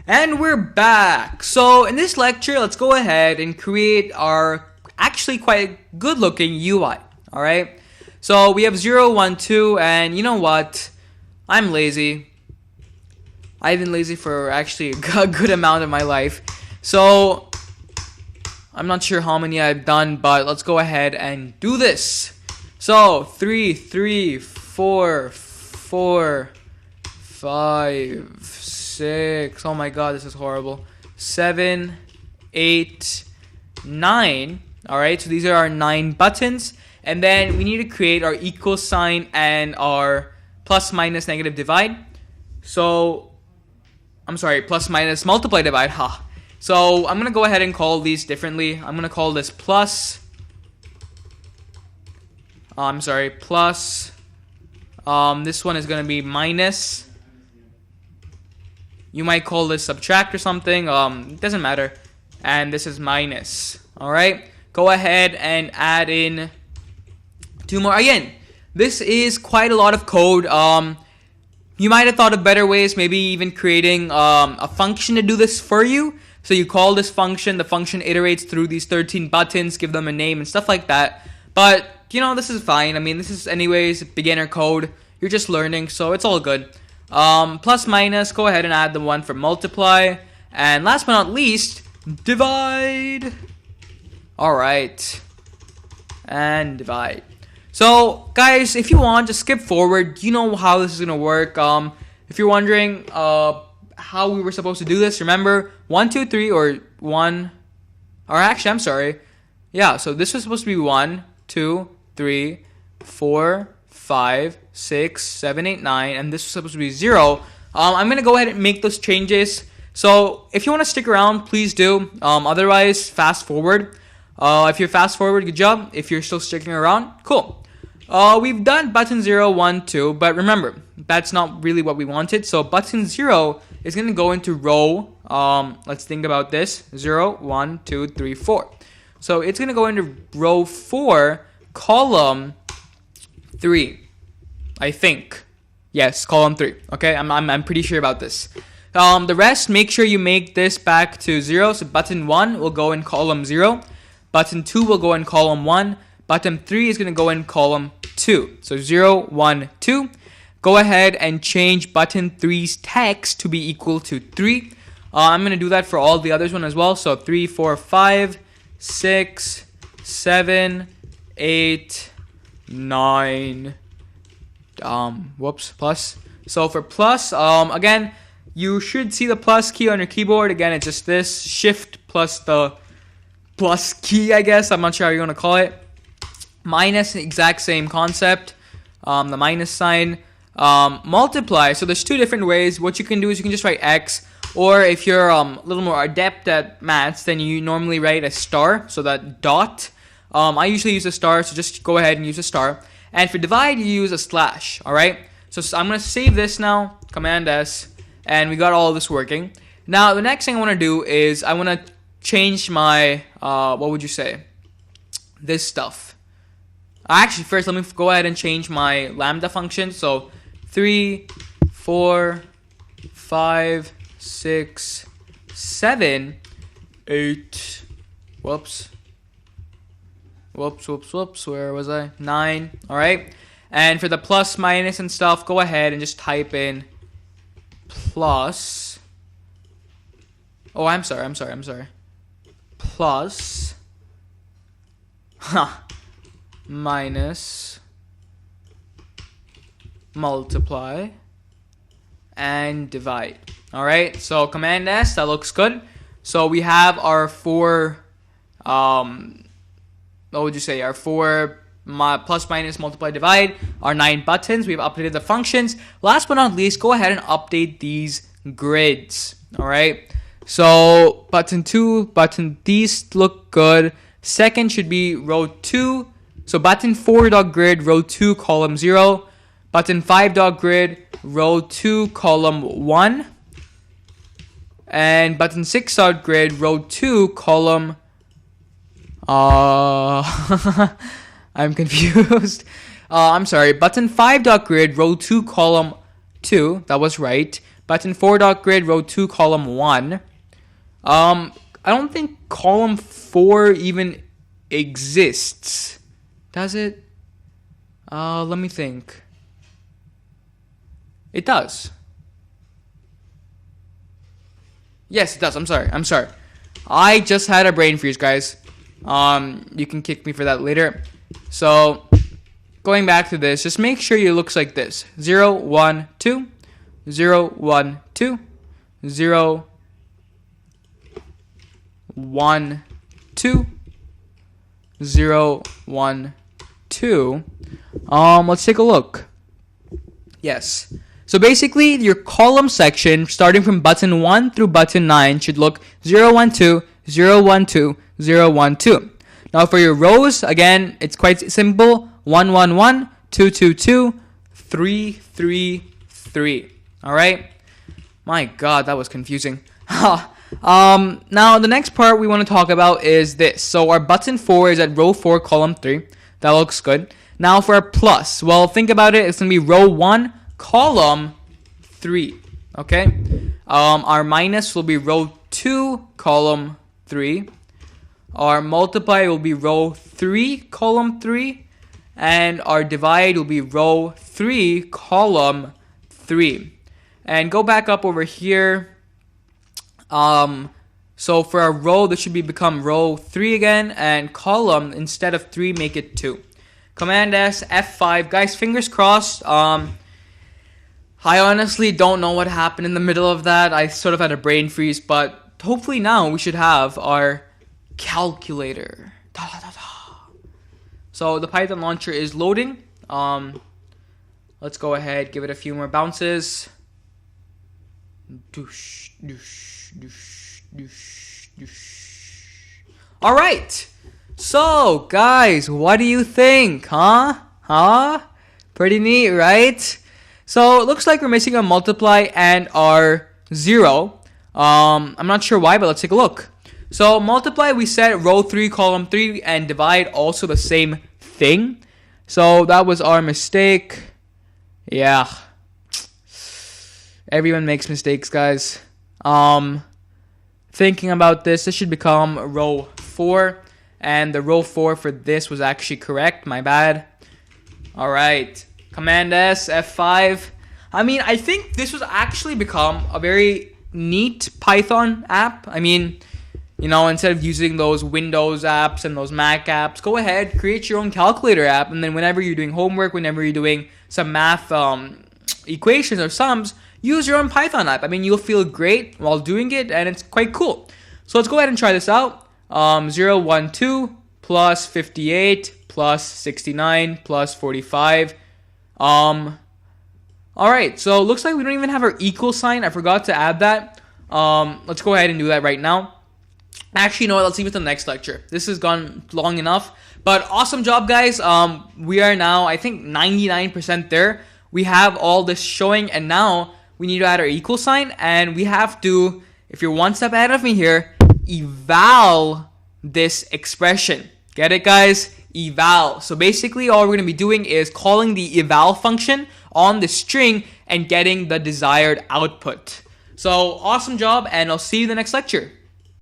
And we're back. So in this lecture, let's go ahead and create our actually quite good looking UI. Alright. So we have 0, 1, 2, and you know what? I'm lazy. I've been lazy for actually a good amount of my life. So I'm not sure how many I've done, but let's go ahead and do this. So 3, 3, 4, 4, 5, 6. Oh my god, this is horrible. 7, 8, 9. Alright, so these are our 9 buttons. And then we need to create our equal sign and our plus minus negative divide. So, I'm sorry, plus minus multiply divide. So I'm going to go ahead and call these differently. I'm going to call this plus. Plus. This one is going to be minus. You might call this subtract or something. It doesn't matter. And this is minus. Alright. Go ahead and add in 2 more. Again, this is quite a lot of code. You might have thought of better ways. Maybe even creating a function to do this for you. So you call this function. The function iterates through these 13 buttons. Give them a name and stuff like that. But, you know, this is fine. I mean, this is anyways beginner code. You're just learning. So it's all good. Plus minus, go ahead and add the one for multiply. And last but not least, divide. Alright. And divide. So, guys, if you want to skip forward, you know how this is going to work. If you're wondering how we were supposed to do this, remember 1, 2, 3, or 1. Or actually, I'm sorry. Yeah, so this was supposed to be 1, 2, 3, 4, 5, 6, 7, 8, 9, and this was supposed to be 0. I'm going to go ahead and make those changes. So if you want to stick around, please do. Otherwise, fast forward. If you're fast forward, good job. If you're still sticking around, cool. We've done button 0, 1, 2, but remember, that's not really what we wanted. So button 0 is going to go into row, let's think about this, 0, 1, 2, 3, 4. So it's going to go into row 4, column 3, I think. Yes, column 3. Okay, I'm pretty sure about this. The rest, make sure you make this back to 0. So button 1 will go in column 0. Button 2 will go in column 1. Button 3 is going to go in column 2. So 0, 1, 2. Go ahead and change button 3's text to be equal to 3. I'm going to do that for all the others one as well. So 3, 4, 5, 6, 7, 8, 9, plus. So for plus, again, you should see the plus key on your keyboard. Again, it's just this shift plus the plus key, I guess. I'm not sure how you're going to call it. Minus, exact same concept. The minus sign. Multiply. So there's 2 different ways. What you can do is you can just write X. Or if you're a little more adept at maths, then you normally write a star. So that dot. I usually use a star, so just go ahead and use a star. And for divide, you use a slash. Alright? So I'm going to save this now. Command S. And we got all of this working. Now, the next thing I want to do is I want to change my, what would you say? This stuff. Actually, first, let me go ahead and change my lambda function. So 3, 4, 5, 6, 7, 8. Whoops. Where was I? 9. Alright. And for the plus, minus, and stuff, go ahead and just type in plus. Oh, I'm sorry. Plus. Minus. Multiply. And divide. Alright, so command S, that looks good. So we have our 4, what would you say? Our 4 plus, minus, multiply, divide. Our 9 buttons. We've updated the functions. Last but not least, go ahead and update these grids. Alright, so button 2, these look good. Second should be row 2. So button 4.grid, row 2, column 0. Button 5.grid, row 2, column 1. And button 6.grid, row 2, column... I'm confused. I'm sorry. Button 5.grid, row 2, column 2. That was right. Button 4.grid, row 2, column 1. I don't think column 4 even exists. Does it? Let me think. It does. Yes, it does. I'm sorry. I just had a brain freeze, guys. You can kick me for that later. So, going back to this, just make sure it looks like this. 0, 1, 2. 0, 1, 2. 0, 1, 2. 0, 1, 2. Let's take a look. Yes. So basically, your column section, starting from button 1 through button 9, should look 0, 1, 2, 0, 1, 2, 0, 1, 2. Now for your rows, again, it's quite simple. 1, 1, 1, 2, 2, 2, 3, 3, 3. All right? My God, that was confusing. Now, the next part we want to talk about is this. So our button 4 is at row 4, column 3. That looks good. Now for our plus, well, think about it. It's going to be row 1, column 3. Okay? Our minus will be row 2, column 3. Our multiply will be row 3, column 3. And our divide will be row 3, column 3. And go back up over here. So for our row, this should become row 3 again. And column, instead of 3, make it 2. Command S, F5. Guys, fingers crossed. I honestly don't know what happened in the middle of that. I sort of had a brain freeze. But hopefully now we should have our calculator. So the Python launcher is loading. Let's go ahead, give it a few more bounces. Doosh, doosh, doosh, doosh, doosh. All right. So, guys, what do you think? Huh? Pretty neat, right? So, it looks like we're missing a multiply and our 0. I'm not sure why, but let's take a look. So, multiply, we said row 3, column 3, and divide also the same thing. So, that was our mistake. Yeah. Everyone makes mistakes, guys. Thinking about this should become row 4. And the row 4 for this was actually correct. My bad. Alright. Command S, F5. I mean, I think this was actually become a very neat Python app. I mean, you know, instead of using those Windows apps and those Mac apps, go ahead, create your own calculator app. And then whenever you're doing homework, whenever you're doing some math equations or sums, use your own Python app. I mean, you'll feel great while doing it, and it's quite cool. So let's go ahead and try this out. 0, 1, 2 plus 58 plus 69 plus 45. Alright, so it looks like we don't even have our equal sign. I forgot to add that. Let's go ahead and do that right now. Actually, no, let's leave it to the next lecture. This has gone long enough. But awesome job, guys. We are now, I think, 99% there. We have all this showing, and now we need to add our equal sign, and we have to, if you're one step ahead of me here, eval this expression. Get it, guys? Eval. So basically, all we're going to be doing is calling the eval function on the string and getting the desired output. So awesome job, and I'll see you in the next lecture.